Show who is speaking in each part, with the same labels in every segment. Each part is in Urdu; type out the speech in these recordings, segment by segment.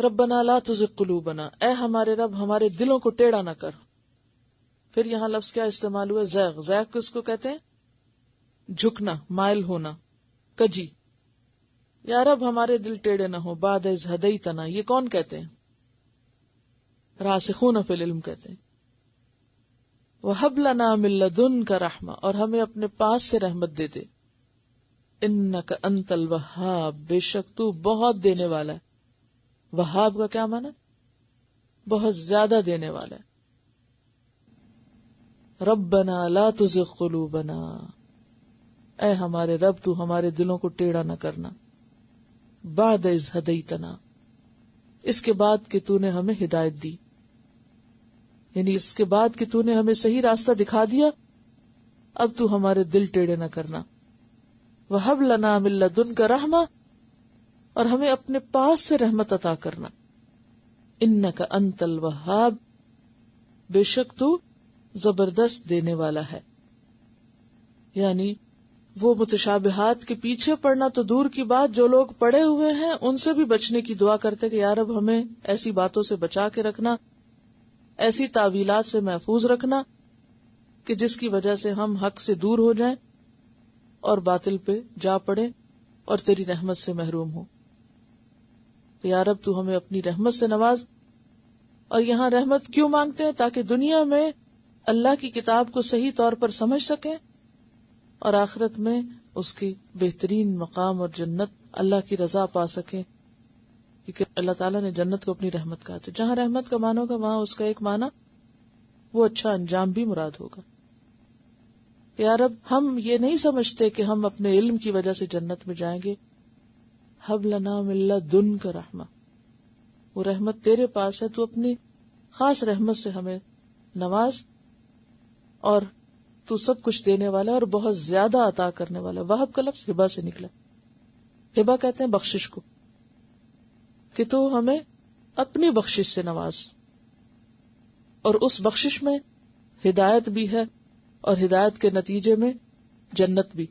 Speaker 1: ربنا لا تزغ قلوبنا، اے ہمارے رب ہمارے دلوں کو ٹیڑھا نہ کر. پھر یہاں لفظ کیا استعمال ہوا؟ زیغ. زیغ کس کو کہتے ہیں؟ جھکنا، مائل ہونا، کجی. یا رب ہمارے دل ٹیڑھے نہ ہو بعد از ہدیتنا. یہ کون کہتے ہیں؟ راسخون فی العلم کہتے ہیں. وہب لنا من لدنک رحمہ، اور ہمیں اپنے پاس سے رحمت دے دے. انک انت الوہاب، بے شک تو بہت دینے والا ہے. وہاب کا کیا معنی؟ بہت زیادہ دینے والا ہے. ربنا لا تزغ قلوبنا، اے ہمارے رب تو ہمارے دلوں کو ٹیڑھا نہ کرنا. بعد از ہدیتنا، اس کے بعد کہ تو نے ہمیں ہدایت دی، یعنی اس کے بعد کہ تو نے ہمیں صحیح راستہ دکھا دیا، اب تو ہمارے دل ٹیڑھے نہ کرنا. وہب لنا من لدنک رحمہ، اور ہمیں اپنے پاس سے رحمت عطا کرنا. انک انت الوہاب، بے شک تو زبردست دینے والا ہے. یعنی وہ متشابہات کے پیچھے پڑنا تو دور کی بات، جو لوگ پڑے ہوئے ہیں ان سے بھی بچنے کی دعا کرتے کہ یا رب ہمیں ایسی باتوں سے بچا کے رکھنا، ایسی تعویلات سے محفوظ رکھنا کہ جس کی وجہ سے ہم حق سے دور ہو جائیں اور باطل پہ جا پڑیں اور تیری رحمت سے محروم ہوں. یا رب تو ہمیں اپنی رحمت سے نواز. اور یہاں رحمت کیوں مانگتے ہیں؟ تاکہ دنیا میں اللہ کی کتاب کو صحیح طور پر سمجھ سکیں اور آخرت میں اس کی بہترین مقام اور جنت، اللہ کی رضا پا سکیں. کیونکہ اللہ تعالیٰ نے جنت کو اپنی رحمت کہا، تو جہاں رحمت کا معنی ہوگا وہاں اس کا ایک معنی وہ اچھا انجام بھی مراد ہوگا. یا رب ہم یہ نہیں سمجھتے کہ ہم اپنے علم کی وجہ سے جنت میں جائیں گے. حب لنا من لدنک رحمہ، وہ رحمت تیرے پاس ہے، تو اپنی خاص رحمت سے ہمیں نواز، اور تو سب کچھ دینے والا اور بہت زیادہ عطا کرنے والا. وہب کا لفظ ہبہ سے نکلا. ہبہ کہتے ہیں بخشش کو، کہ تو ہمیں اپنی بخشش سے نواز، اور اس بخشش میں ہدایت بھی ہے اور ہدایت کے نتیجے میں جنت بھی.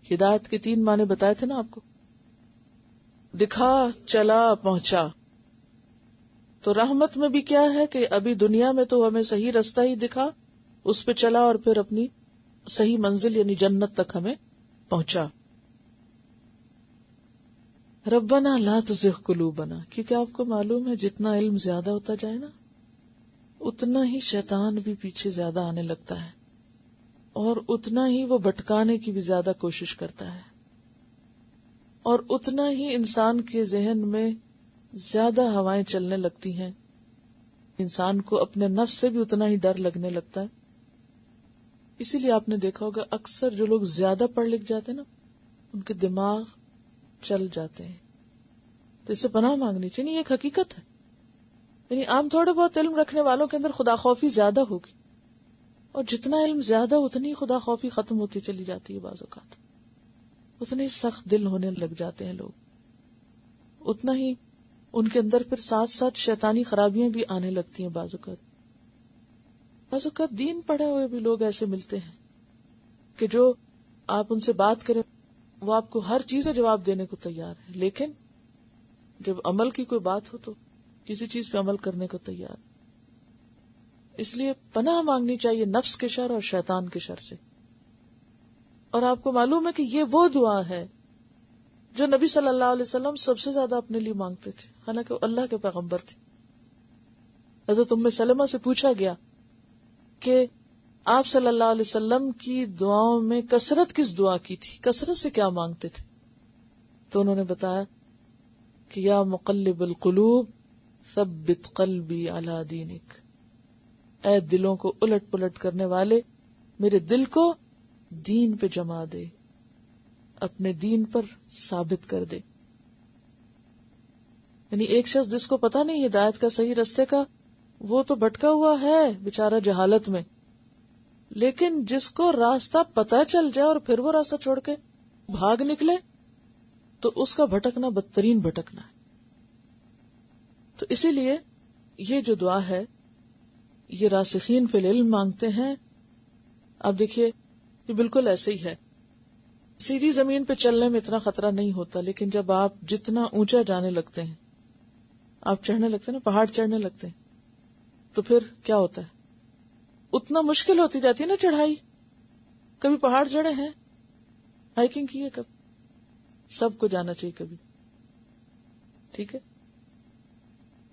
Speaker 1: ہدایت کے 3 معنی بتائے تھے نا آپ کو، دکھا، چلا، پہنچا. تو رحمت میں بھی کیا ہے کہ ابھی دنیا میں تو ہمیں صحیح رستہ ہی دکھا، اس پہ چلا اور پھر اپنی صحیح منزل یعنی جنت تک ہمیں پہنچا. ربنا لا تزغ قلوبنا، کیونکہ آپ کو معلوم ہے جتنا علم زیادہ ہوتا جائے نا اتنا ہی شیطان بھی پیچھے زیادہ آنے لگتا ہے، اور اتنا ہی وہ بھٹکانے کی بھی زیادہ کوشش کرتا ہے، اور اتنا ہی انسان کے ذہن میں زیادہ ہوائیں چلنے لگتی ہیں. انسان کو اپنے نفس سے بھی اتنا ہی ڈر لگنے لگتا ہے. اسی لیے آپ نے دیکھا ہوگا اکثر جو لوگ زیادہ پڑھ لکھ جاتے ہیں نا ان کے دماغ چل جاتے ہیں. تو اس سے پناہ مانگنی چاہیے، یہ ایک حقیقت ہے. یعنی عام تھوڑے بہت علم رکھنے والوں کے اندر خدا خوفی زیادہ ہوگی، اور جتنا علم زیادہ اتنی خدا خوفی ختم ہوتی چلی جاتی ہے. بعض اوقات اتنے سخت دل ہونے لگ جاتے ہیں لوگ، اتنا ہی ان کے اندر پھر ساتھ ساتھ شیطانی خرابیاں بھی آنے لگتی ہیں. بعض اوقات دین پڑھے ہوئے بھی لوگ ایسے ملتے ہیں کہ جو آپ ان سے بات کریں وہ آپ کو ہر چیز کا جواب دینے کو تیار ہے، لیکن جب عمل کی کوئی بات ہو تو کسی چیز پہ عمل کرنے کو تیار. اس لیے پناہ مانگنی چاہیے نفس کے شر اور شیطان کے شر سے. اور آپ کو معلوم ہے کہ یہ وہ دعا ہے جو نبی صلی اللہ علیہ وسلم سب سے زیادہ اپنے لیے مانگتے تھے، حالانکہ وہ اللہ کے پیغمبر تھے. حضرت ام سلمہ سے پوچھا گیا کہ آپ صلی اللہ علیہ وسلم کی دعاؤں میں کثرت کس دعا کی تھی، کثرت سے کیا مانگتے تھے؟ تو انہوں نے بتایا کہ یا مقلب القلوب ثبت قلبی علی دینک، اے دلوں کو الٹ پلٹ کرنے والے میرے دل کو دین پہ جما دے، اپنے دین پر ثابت کر دے. یعنی ایک شخص جس کو پتہ نہیں ہدایت کا صحیح رستے کا، وہ تو بھٹکا ہوا ہے بیچارہ جہالت میں، لیکن جس کو راستہ پتہ چل جائے اور پھر وہ راستہ چھوڑ کے بھاگ نکلے تو اس کا بھٹکنا بدترین بھٹکنا ہے. تو اسی لیے یہ جو دعا ہے یہ راسخین فی العلم مانگتے ہیں. اب دیکھیے یہ بالکل ایسے ہی ہے، سیدھی زمین پہ چلنے میں اتنا خطرہ نہیں ہوتا، لیکن جب آپ جتنا اونچا جانے لگتے ہیں آپ چڑھنے لگتے ہیں نا، پہاڑ چڑھنے لگتے ہیں، تو پھر کیا ہوتا ہے؟ اتنا مشکل ہوتی جاتی ہے نا چڑھائی. کبھی پہاڑ چڑھے ہیں، ہائکنگ کی ہے کبھی؟ سب کو جانا چاہیے کبھی. ٹھیک ہے،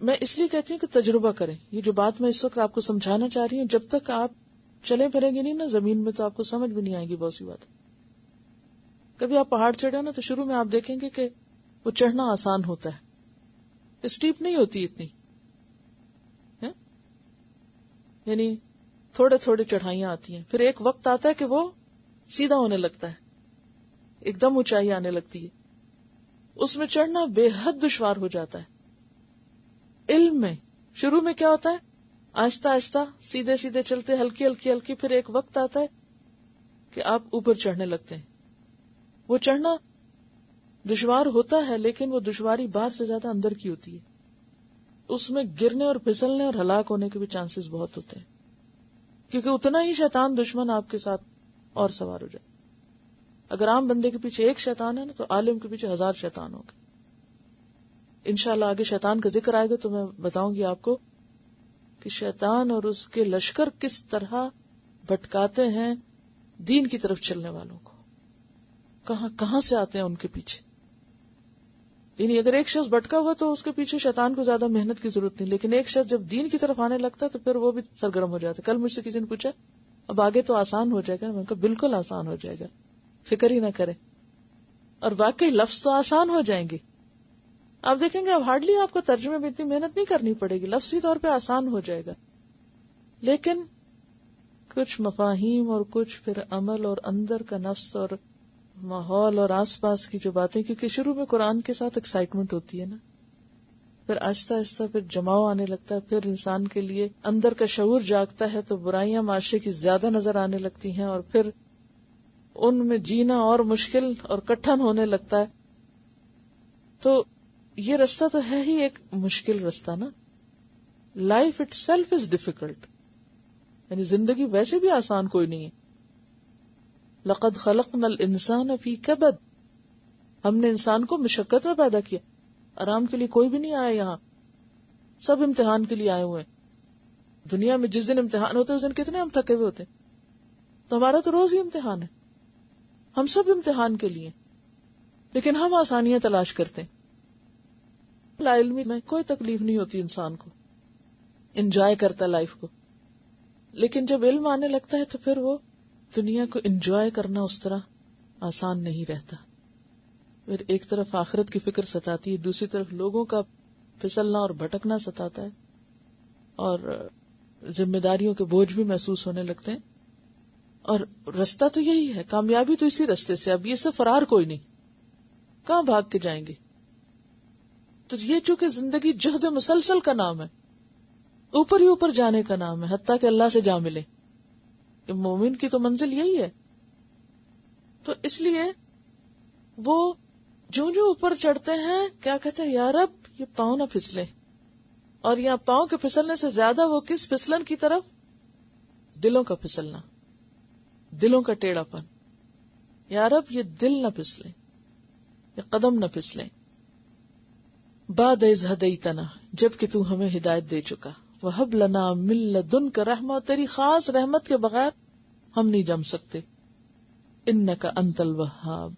Speaker 1: میں اس لیے کہتی ہوں کہ تجربہ کریں. یہ جو بات میں اس وقت آپ کو سمجھانا چاہ رہی ہوں، جب تک آپ چلے پھریں گے نہیں نا زمین میں تو آپ کو سمجھ بھی نہیں آئے گی بہت سی بات. کبھی آپ پہاڑ چڑھے نا تو شروع میں آپ دیکھیں گے کہ وہ چڑھنا آسان ہوتا ہے، اسٹیپ نہیں ہوتی اتنی، یعنی تھوڑے تھوڑے چڑھائیاں آتی ہیں. پھر ایک وقت آتا ہے کہ وہ سیدھا ہونے لگتا ہے، ایک دم اونچائی آنے لگتی ہے. اس میں چڑھنا بے حد دشوار ہو جاتا ہے. علم میں شروع میں کیا ہوتا ہے؟ آہستہ آہستہ سیدھے سیدھے چلتے، ہلکی ہلکی ہلکی، پھر ایک وقت آتا ہے کہ آپ اوپر چڑھنے لگتے ہیں. وہ چڑھنا دشوار ہوتا ہے لیکن وہ دشواری باہر سے زیادہ اندر کی ہوتی ہے. اس میں گرنے اور پھسلنے اور ہلاک ہونے کے بھی چانسز بہت ہوتے ہیں، کیونکہ اتنا ہی شیطان دشمن آپ کے ساتھ اور سوار ہو جائے. اگر عام بندے کے پیچھے ایک شیطان ہے نا تو عالم کے پیچھے 1000 شیطان ہوگا. انشاءاللہ آگے شیطان کا ذکر آئے گا تو میں بتاؤں گی آپ کو کہ شیطان اور اس کے لشکر کس طرح بھٹکاتے ہیں دین کی طرف چلنے والوں کو، کہاں کہاں سے آتے ہیں ان کے پیچھے. یعنی اگر ایک شخص بھٹکا ہوا تو اس کے پیچھے شیطان کو زیادہ محنت کی ضرورت نہیں، لیکن ایک شخص جب دین کی طرف آنے لگتا ہے تو پھر وہ بھی سرگرم ہو جاتا ہے. کل مجھ سے کسی نے پوچھا اب آگے تو آسان ہو جائے گا، میں نے کہا بالکل آسان ہو جائے گا، فکر ہی نہ کرے. اور واقعی لفظ تو آسان ہو جائیں گے، آپ دیکھیں گے اب ہارڈلی آپ کو ترجمے میں اتنی محنت نہیں کرنی پڑے گی، لفظی طور پہ آسان ہو جائے گا. لیکن کچھ مفاہیم اور کچھ پھر عمل اور اندر کا نفس اور ماحول اور آس پاس کی جو باتیں، کیونکہ شروع میں قرآن کے ساتھ ایکسائٹمنٹ ہوتی ہے نا، پھر آہستہ آہستہ پھر جماؤ آنے لگتا ہے، پھر انسان کے لیے اندر کا شعور جاگتا ہے تو برائیاں معاشرے کی زیادہ نظر آنے لگتی ہیں اور پھر ان میں جینا اور مشکل اور کٹھن ہونے لگتا ہے. تو یہ رستہ تو ہے ہی ایک مشکل رستہ نا. Life it self is difficult, یعنی زندگی ویسے بھی آسان کوئی نہیں ہے. لقد خلقنا الانسان فی کبد، ہم نے انسان کو مشقت میں پیدا کیا. آرام کے لیے کوئی بھی نہیں آیا یہاں، سب امتحان کے لیے آئے ہوئے ہیں. دنیا میں جس دن امتحان ہوتے ہیں اس دن کتنے ہم تھکے ہوئے ہوتے ہیں، تو ہمارا تو روز ہی امتحان ہے. ہم سب امتحان کے لیے، لیکن ہم آسانیاں تلاش کرتے ہیں. لا علمی میں کوئی تکلیف نہیں ہوتی انسان کو، انجوائے کرتا لائف کو. لیکن جب علم آنے لگتا ہے تو پھر وہ دنیا کو انجوائے کرنا اس طرح آسان نہیں رہتا. پھر ایک طرف آخرت کی فکر ستاتی ہے، دوسری طرف لوگوں کا پھسلنا اور بھٹکنا ستاتا ہے، اور ذمہ داریوں کے بوجھ بھی محسوس ہونے لگتے ہیں. اور رستہ تو یہی ہے، کامیابی تو اسی رستے سے. اب یہ سے فرار کوئی نہیں، کہاں بھاگ کے جائیں گے. تو یہ چونکہ زندگی جہد مسلسل کا نام ہے، اوپر ہی اوپر جانے کا نام ہے، حتیٰ کہ اللہ سے جا ملے. مومن کی تو منزل یہی ہے. تو اس لیے وہ جو اوپر چڑھتے ہیں کیا کہتے ہیں، یا رب یہ پاؤں نہ پھسلے. اور یہاں پاؤں کے پھسلنے سے زیادہ وہ کس پھسلن کی طرف؟ دلوں کا پھسلنا، دلوں کا ٹیڑھا پن. یا رب یہ دل نہ پھسلے، یہ قدم نہ پھسلے. بعد اذ ہدیتنا، جب کہ تو ہمیں ہدایت دے چکا. وہب لنا من لدنک رحمہ، تیری خاص رحمت کے بغیر ہم نہیں جم سکتے. انک انت الوہاب،